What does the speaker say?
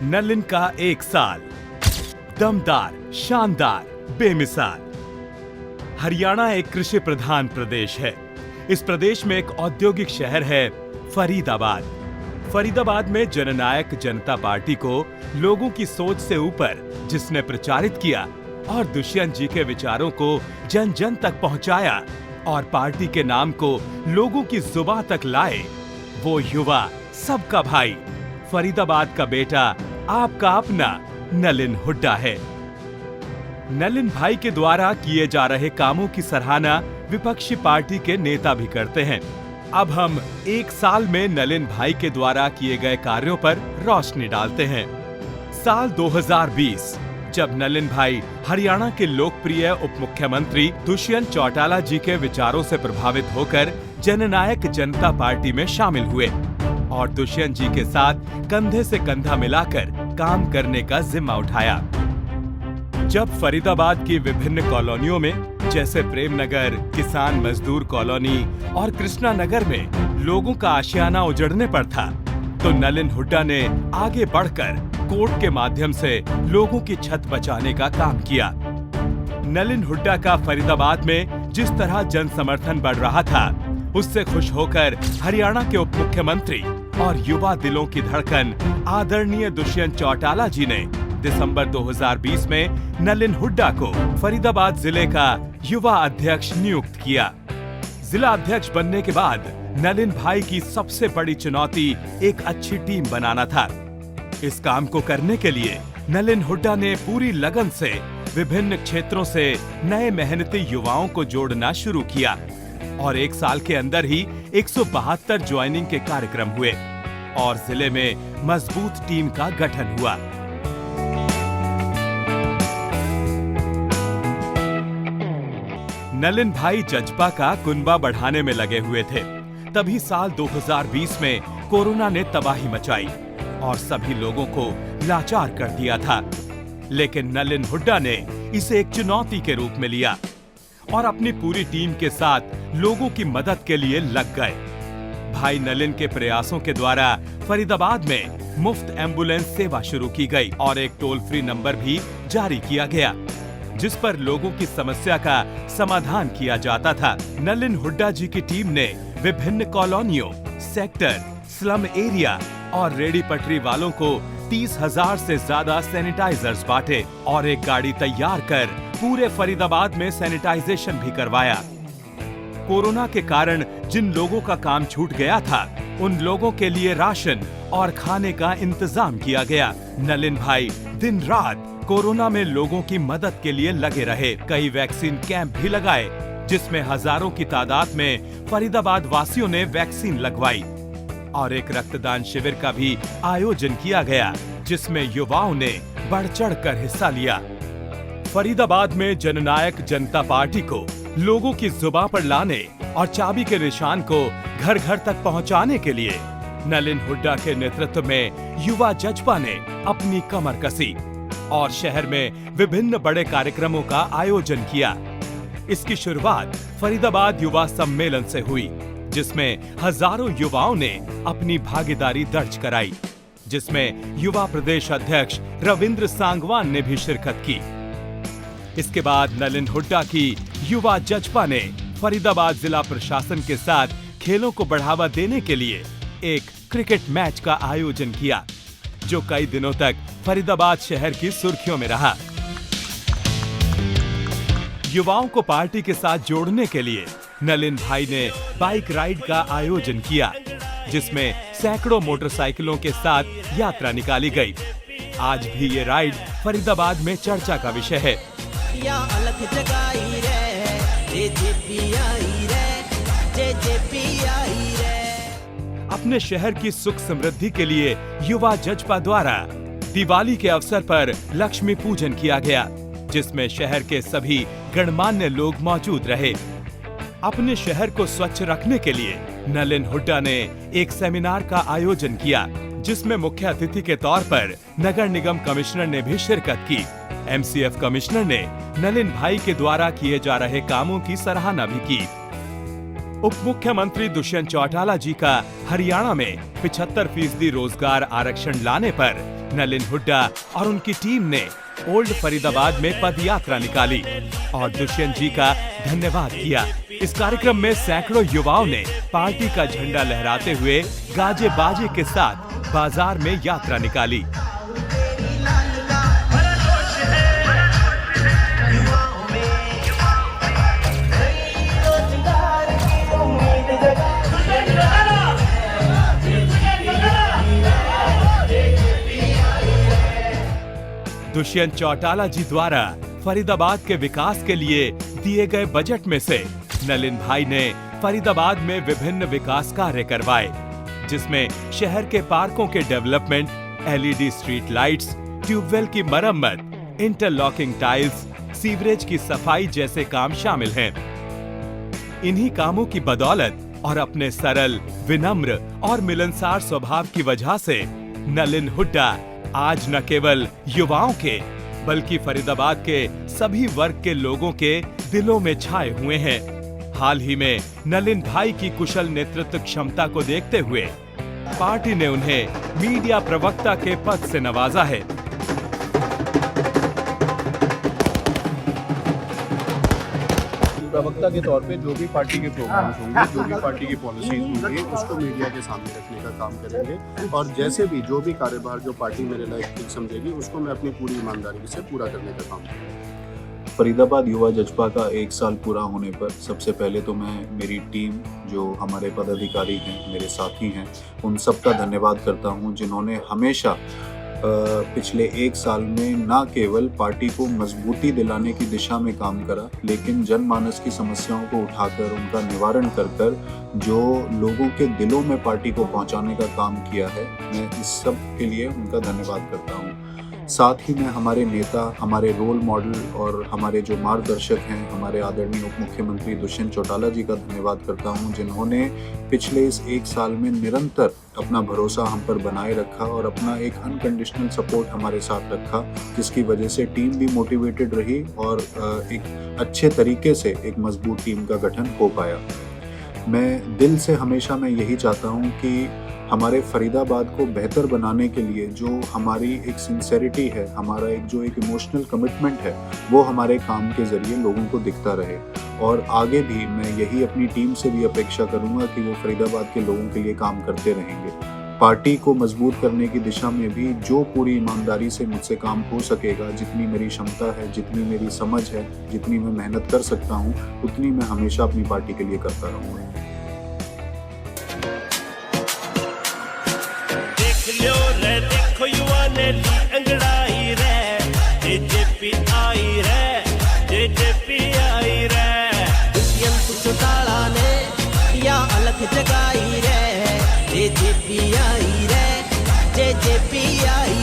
नलिन का एक साल, दमदार, शानदार, बेमिसाल। हरियाणा एक कृषि प्रधान प्रदेश है। इस प्रदेश में एक औद्योगिक शहर है फरीदाबाद। फरीदाबाद में जननायक जनता पार्टी को लोगों की सोच से ऊपर जिसने प्रचारित किया और दुष्यंत जी के विचारों को जन जन तक पहुंचाया और पार्टी के नाम को लोगों की जुबान तक लाए, वो युवा सबका भाई, फरीदाबाद का बेटा, आपका अपना नलिन हुड्डा है। नलिन भाई के द्वारा किए जा रहे कामों की सराहना विपक्षी पार्टी के नेता भी करते हैं। अब हम एक साल में नलिन भाई के द्वारा किए गए कार्यों पर रोशनी डालते हैं। साल 2020, जब नलिन भाई हरियाणा के लोकप्रिय उप मुख्यमंत्री दुष्यंत चौटाला जी के विचारों से प्रभावित होकर जननायक जनता पार्टी में शामिल हुए और दुष्यंत जी के साथ कंधे से कंधा मिलाकर काम करने का जिम्मा उठाया। जब फरीदाबाद की विभिन्न कॉलोनियों में जैसे प्रेम नगर, किसान मजदूर कॉलोनी और कृष्णा नगर में लोगों का आशियाना उजड़ने पर था, तो नलिन हुड्डा ने आगे बढ़कर कोर्ट के माध्यम से लोगों की छत बचाने का काम किया। नलिन हुड्डा का फरीदाबाद में जिस तरह जन समर्थन बढ़ रहा था, उससे खुश होकर हरियाणा के उप मुख्यमंत्री और युवा दिलों की धड़कन आदरणीय दुष्यंत चौटाला जी ने दिसंबर 2020 में नलिन हुड्डा को फरीदाबाद जिले का युवा अध्यक्ष नियुक्त किया। जिला अध्यक्ष बनने के बाद नलिन भाई की सबसे बड़ी चुनौती एक अच्छी टीम बनाना था। इस काम को करने के लिए नलिन हुड्डा ने पूरी लगन से विभिन्न क्षेत्रों से नए मेहनती युवाओं को जोड़ना शुरू किया और एक साल के अंदर ही 172 ज्वाइनिंग के कार्यक्रम हुए और जिले में मजबूत टीम का गठन हुआ। नलिन भाई जज्बा का कुनबा बढ़ाने में लगे हुए थे। तभी साल 2020 में कोरोना ने तबाही मचाई और सभी लोगों को लाचार कर दिया था, लेकिन नलिन हुड्डा ने इसे एक चुनौती के रूप में लिया और अपनी पूरी टीम के साथ लोगों की मदद के लिए लग गए। भाई नलिन के प्रयासों के द्वारा फरीदाबाद में मुफ्त एम्बुलेंस सेवा शुरू की गई और एक टोल फ्री नंबर भी जारी किया गया, जिस पर लोगों की समस्या का समाधान किया जाता था। नलिन हुड्डा जी की टीम ने विभिन्न कॉलोनियों, सेक्टर, स्लम एरिया और रेडी पटरी वालों को 30,000 से ज्यादा सैनिटाइजर्स बांटे और एक गाड़ी तैयार कर पूरे फरीदाबाद में सैनिटाइजेशन भी करवाया। कोरोना के कारण जिन लोगों का काम छूट गया था, उन लोगों के लिए राशन और खाने का इंतजाम किया गया। नलिन भाई दिन रात कोरोना में लोगों की मदद के लिए लगे रहे। कई वैक्सीन कैंप भी लगाए, जिसमें हजारों की तादाद में फरीदाबाद वासियों ने वैक्सीन लगवाई और एक रक्तदान शिविर का भी आयोजन किया गया, जिसमें युवाओं ने बढ़ चढ़कर हिस्सा लिया। फरीदाबाद में जननायक जनता पार्टी को लोगों की जुबान पर लाने और चाबी के निशान को घर घर तक पहुंचाने के लिए नलिन हुड्डा के नेतृत्व में युवा जज्बा ने अपनी कमर कसी और शहर में विभिन्न बड़े कार्यक्रमों का आयोजन किया। इसकी शुरुआत फरीदाबाद युवा सम्मेलन से हुई, जिसमें हजारों युवाओं ने अपनी भागीदारी दर्ज कराई, जिसमें युवा प्रदेश अध्यक्ष रविंद्र सांगवान ने भी शिरकत की। इसके बाद नलिन हुड्डा की युवा जज्बा ने फरीदाबाद जिला प्रशासन के साथ खेलों को बढ़ावा देने के लिए एक क्रिकेट मैच का आयोजन किया, जो कई दिनों तक फरीदाबाद शहर की सुर्खियों में रहा। युवाओं को पार्टी के साथ जोड़ने के लिए नलिन भाई ने बाइक राइड का आयोजन किया, जिसमें सैकड़ों मोटरसाइकिलों के साथ यात्रा निकाली गई। आज भी ये राइड फरीदाबाद में चर्चा का विषय है। अपने शहर की सुख समृद्धि के लिए युवा जज्बा द्वारा दिवाली के अवसर पर लक्ष्मी पूजन किया गया, जिसमें शहर के सभी गणमान्य लोग मौजूद रहे। अपने शहर को स्वच्छ रखने के लिए नलिन हुड्डा ने एक सेमिनार का आयोजन किया, जिसमें मुख्य अतिथि के तौर पर नगर निगम कमिश्नर ने भी शिरकत की। एमसीएफ कमिश्नर ने नलिन भाई के द्वारा किए जा रहे कामों की सराहना भी की। उप मुख्यमंत्री दुष्यंत चौटाला जी का हरियाणा में 75% रोजगार आरक्षण लाने पर नलिन हुड्डा और उनकी टीम ने ओल्ड फरीदाबाद में पद यात्रा निकाली और दुष्यंत जी का धन्यवाद किया। इस कार्यक्रम में सैकड़ों युवाओं ने पार्टी का झंडा लहराते हुए गाजे बाजे के साथ बाजार में यात्रा निकाली। दुष्यंत चौटाला जी द्वारा फरीदाबाद के विकास के लिए दिए गए बजट में से नलिन भाई ने फरीदाबाद में विभिन्न विकास कार्य करवाए, जिसमें शहर के पार्कों के development, LED street lights, tubewell की मरम्मत, इंटरलॉकिंग टाइल्स, सीवरेज की सफाई जैसे काम शामिल हैं। इन्हीं कामों की बदौलत और अपने सरल, विनम्र और मिलनसार स्वभाव की वजह से नलिन हुड्डा आज न केवल युवाओं के बल्कि फरीदाबाद के सभी वर्ग के लोगों के दिलों में छाए हुए हैं। हाल ही में नलिन भाई की कुशल नेतृत्व क्षमता को देखते हुए पार्टी ने उन्हें मीडिया प्रवक्ता के पद से नवाजा है। प्रवक्ता के तौर पे जो भी पार्टी के प्रोग्राम्स होंगे, जो भी पार्टी की पॉलिसीज होंगी, उसको मीडिया के सामने रखने का काम करेंगे और जैसे भी जो भी कार्यभार जो पार्टी मेरे लायक ठीक समझेगी उसको मैं अपनी पूरी ईमानदारी से पूरा करने का काम करूँगा। फरीदाबाद युवा जज्बा का 1 साल पूरा होने पर सबसे पहले तो मैं मेरी टीम, जो हमारे पदाधिकारी हैं, मेरे साथी हैं, उन सब का धन्यवाद करता हूं, जिन्होंने हमेशा पिछले 1 साल में न केवल पार्टी को मजबूती दिलाने की दिशा में काम करा, लेकिन जनमानस की समस्याओं को उठाकर उनका निवारण कर जो लोगों के दिलों में पार्टी को पहुंचाने का काम किया है। मैं इस सब के लिए उनका धन्यवाद करता हूं। साथ ही मैं हमारे नेता, हमारे रोल मॉडल और हमारे जो मार्गदर्शक हैं, हमारे आदरणीय उप मुख्यमंत्री दुष्यंत चौटाला जी का धन्यवाद करता हूं, जिन्होंने पिछले इस 1 साल में निरंतर अपना भरोसा हम पर बनाए रखा और अपना एक अनकंडीशनल सपोर्ट हमारे साथ रखा, जिसकी वजह से टीम भी मोटिवेटेड रही और एक अच्छे तरीके से एक मजबूत टीम का गठन हो पाया। मैं दिल से हमेशा मैं यही चाहता हूँ कि हमारे फरीदाबाद को बेहतर बनाने के लिए जो हमारी एक सिंसेरिटी है, हमारा एक इमोशनल कमिटमेंट है, वो हमारे काम के जरिए लोगों को दिखता रहे। और आगे भी मैं यही अपनी टीम से भी अपेक्षा करूंगा कि वो फरीदाबाद के लोगों के लिए काम करते रहेंगे। पार्टी को मजबूत करने की दिशा में भी जो पूरी ईमानदारी से मुझसे काम हो सकेगा, जितनी मेरी क्षमता है, जितनी मेरी समझ है, जितनी मैं मेहनत कर सकता हूँ, उतनी मैं हमेशा अपनी पार्टी के लिए करता रहूँगा। देखो युवा ने अंगड़ाई रे, जेजेपी आई रे, जेजेपी आई रे। दुष्यंत चौटाला ने या अलख जगाई रे, जेजेपी आई रे, जेजेपी आई